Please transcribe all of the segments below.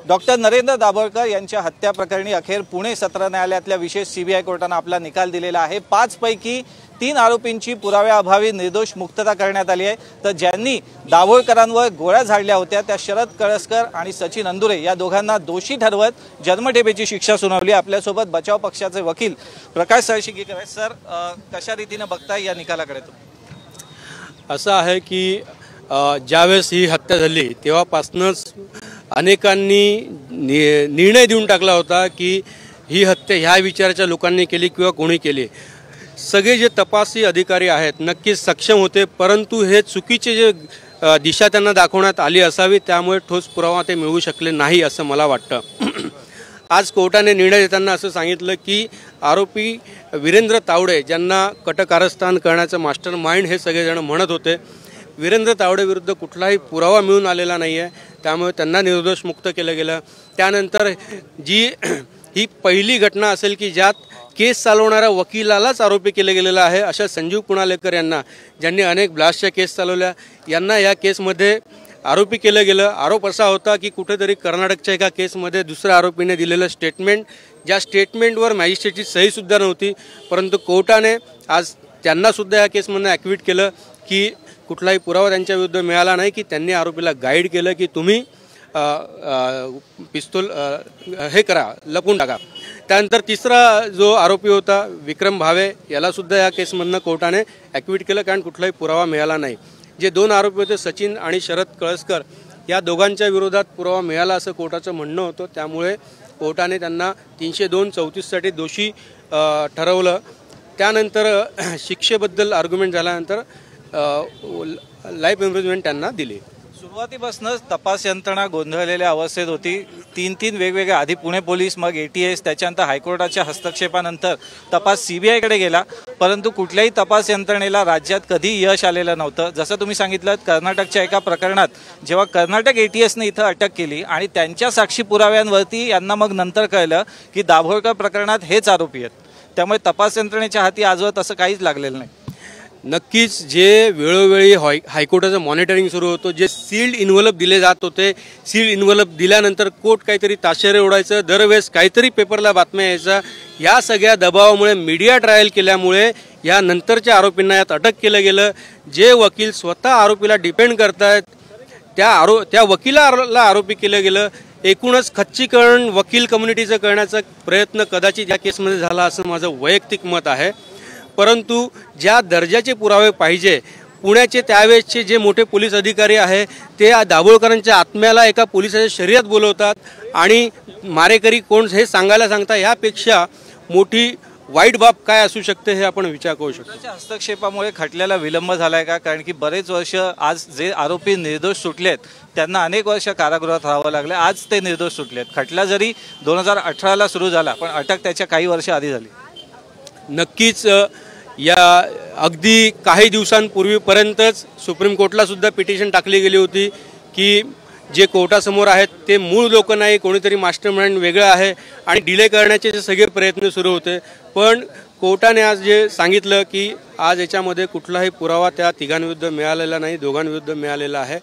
Doctor Narendra Dabholkar यांच्या हत्या प्रकरणी अखेर पुणे सत्र न्यायालयातल्या विशेष सीबीआय कोर्टाने आपला निकाल दिलेला आहे। 5 पैकी 3 आरोपींची पुराव्याअभावी निर्दोष मुक्तता करण्यात आली आहे। तर ज्यांनी दाभोळकरांवर गोळ्या झाडल्या होत्या त्या शरद कळसकर आणि सचिन अंदुरे या दोघांना दोषी ठरवत जन्मठेपेची शिक्षा सुनावली। आपल्यासोबत बचाव पक्षाचे वकील प्रकाश सरशिंगेकर आहेत। सर, कशा रीतीने बघताय या निकालाकडे तुम्ही? असं आहे की ज्यावेळेस ही हत्या झाली तेव्हापासूनच अनेकांनी निर्णय देऊन टाकला होता की ही हत्या ह्या विचाराच्या लोकांनी केली किंवा कोणी केली। सगळे जे तपासी अधिकारी आहेत नक्कीच सक्षम होते, परंतु हे चुकीचे जे दिशा त्यांना दाखवण्यात आली असावी त्यामुळे ठोस पुरावा ते मिळवू शकले नाही असं मला वाटतं। आज कोर्टाने निर्णय देताना असं सांगितलं की आरोपी वीरेंद्र तावडे ज्यांना कटकारस्थान करण्याचं मास्टर माइंड हे सगळेजण म्हणत होते, वीरेंद्र तावडे विरुद्ध कुठलाही पुरावा मिळून आलेला नाही आहे, त्यामुळे त्यांना निर्दोष मुक्त केलं गेलं। त्यानंतर जी ही पहिली घटना असेल की ज्यात केस चालवणाऱ्या वकिलालाच आरोपी केलं गेलेलं आहे, अशा संजीव पुनालेकर यांना ज्यांनी अनेक ब्लास्टच्या केस चालवल्या यांना या केसमध्ये आरोपी केलं गेलं। आरोप असा होता की कुठेतरी कर्नाटकच्या एका केसमध्ये दुसऱ्या आरोपीने दिलेलं स्टेटमेंट, ज्या स्टेटमेंटवर मॅजिस्ट्रेटची सहीसुद्धा नव्हती, परंतु कोर्टाने आज त्यांनासुद्धा या केसमधून ॲक्विट केलं की कुठलाही पुरावा त्यांच्या विरुद्ध मिळाला नाही, की त्यांनी आरोपीला गाईड केलं की तुम्ही पिस्तूल हे करा, लपून टाका। त्यानंतर तिसरा जो आरोपी होता विक्रम भावे यालासुद्धा या केसमधनं कोर्टाने ॲक्विट केलं, कारण कुठलाही पुरावा मिळाला नाही। जे 2 आरोपी होते सचिन आणि शरद कळसकर या दोघांच्या विरोधात पुरावा मिळाला असं कोर्टाचं म्हणणं होतं, त्यामुळे कोर्टाने त्यांना 302-34साठी दोषी ठरवलं। त्यानंतर शिक्षेबद्दल आर्ग्युमेंट झाल्यानंतर लाईफ इम्प्रिझनमेंट त्यांना दिली। सुरुवातीपासूनच तपास यंत्रणा गोंधळलेल्या अवस्थेत होती। 3 वेगवेगळ्या, आधी पुणे पोलीस, मग ATS, त्याच्यानंतर हायकोर्टाच्या हस्तक्षेपानंतर तपास CBIकडे गेला, परंतु कुठल्याही तपास यंत्रणेला राज्यात कधी यश आलेलं नव्हतं। जसं तुम्ही सांगितलं, कर्नाटकच्या एका प्रकरणात जेव्हा कर्नाटक ATSने इथं अटक केली आणि त्यांच्या साक्षी पुराव्यांवरती यांना मग नंतर कळलं की दाभोळकर प्रकरणात हेच आरोपी आहेत, त्यामुळे तपास यंत्रणेच्या हाती आजवर तसं काहीच लागलेलं नाही। नक्कीच जे वेळोवेळी हायकोर्टाचं मॉनिटरिंग सुरू होतं, जे सील्ड इन्व्हलप दिले जात होते, सील्ड इन्व्हलप दिल्यानंतर कोर्ट काहीतरी ताशेरे ओढायचं, दरवेळेस काहीतरी पेपरला बातम्या यायचा, या सगळ्या दबावामुळे मीडिया ट्रायल केल्यामुळे या नंतरच्या आरोपींना यात अटक केलं गेलं। जे वकील स्वतः आरोपीला डिपेंड करतायत त्या वकिलाला आरोपी केलं गेलं। एकूणच खच्चीकरण वकील कम्युनिटीचं करण्याचा प्रयत्न कदाचित या केसमध्ये झाला असं माझं वैयक्तिक मत आहे, परंतु ज्या दर्जाचे पुरावे पाहिजे, पुण्याचे त्यावेळेसचे जे मोठे पोलीस अधिकारी आहे ते दाभोळकरांच्या आत्म्याला एका पोलिसाच्या शर्यत बोलवतात आणि मारेकरी कोण हे सांगता, यापेक्षा मोठी वाईट बाब काय असू शकते हे आपण विचार करू शकतो। हस्तक्षेपामुळे खटल्याला विलंब झालाय का? कारण की बरेच वर्ष आज जे आरोपी निर्दोष सुटलेत त्यांना अनेक वर्ष कारागृहात राहावं लागलं, आज ते निर्दोष सुटलेत। खटला जरी 2018ला सुरू झाला, पण अटक त्याच्या काही वर्ष आधी झाली। नक्कीच या अगदी काही दिवसांपूर्वीपर्यंतच सुप्रीम कोर्टला सुद्धा पिटिशन टाकली गेली होती की जे कोर्टासमोर आहेत ते मूळ लोक नाही, कोणीतरी मास्टर माइंड वेगळं आहे आणि डिले करण्याचे जे सगळे प्रयत्न सुरू होते, पण कोर्टाने आज जे सांगितलं की आज याच्यामध्ये कुठलाही पुरावा त्या तिघांविरुद्ध मिळालेला नाही, दोघांविरुद्ध मिळालेला आहे।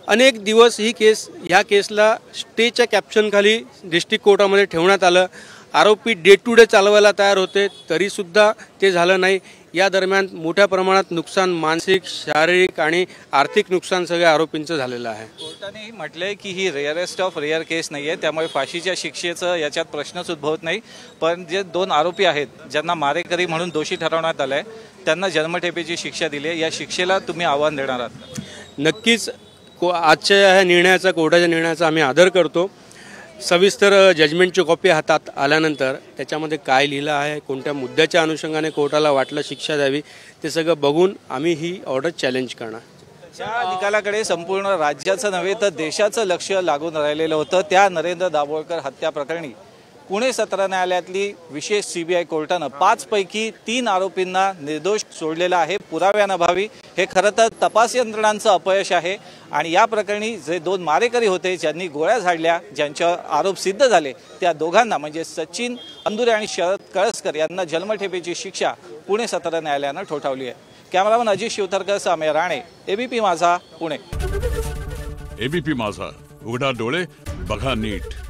अनेक दिवस ह्या केसला स्टेच्या कॅप्शनखाली डिस्ट्रिक्ट कोर्टामध्ये ठेवण्यात आलं। आरोपी डे टू डे चालवायला तयार होते, तरीसुद्धा ते झालं नाही। या दरम्यान मोठ्या प्रमाणात नुकसान, मानसिक, शारीरिक आणि आर्थिक नुकसान सगळ्या आरोपींचं झालेलं आहे। कोर्टाने म्हटलंय की ही रेअरेस्ट ऑफ रेअर केस नाही आहे, त्यामुळे फाशीच्या शिक्षेचं याच्यात प्रश्नच उद्भवत नाही, पण जे 2 आरोपी आहेत ज्यांना मारेकरी म्हणून दोषी ठरवण्यात आलंय त्यांना जन्मठेपेची शिक्षा दिली आहे, या शिक्षेला तुम्ही आव्हान देणार आहात? नक्कीच आजच्या ह्या निर्णयाचा, कोर्टाच्या निर्णयाचा आम्ही आदर करतो। सविस्तर जजमेंटची कॉपी हातात आल्यानंतर त्याच्यामध्ये काय लिहिलं आहे, कोणत्या मुद्द्याच्या अनुषंगाने कोर्टाला वाटलं शिक्षा द्यावी, ते सगळं बघून आम्ही ही ऑर्डर चॅलेंज करणार। ज्या निकालाकडे संपूर्ण राज्याचं नव्हे तर देशाचं लक्ष लागून राहिलेलं होतं, त्या नरेंद्र दाभोळकर हत्या प्रकरणी पुणे सत्र न्यायालयातली विशेष CBI कोर्टानं 5 पैकी 3 आरोपींना निर्दोष सोडलेलं आहे पुराव्याअभावी। हे खरं तर तपास यंत्रणांचं अपयश आहे आणि या प्रकरणी जे 2 मारेकरी होते ज्यांनी गोळ्या झाडल्या, ज्यांच्यावर आरोप सिद्ध झाले, त्या दोघांना म्हणजे सचिन अंदुरे आणि शरद कळसकर यांना जन्मठेपेची शिक्षा पुणे सत्र न्यायालयानं ठोठावली आहे। कॅमेरामन अजित शिवथरकर, सामे राणे, ABP माझा, पुणे। ABP माझा, उघडा डोळे बघा नीट.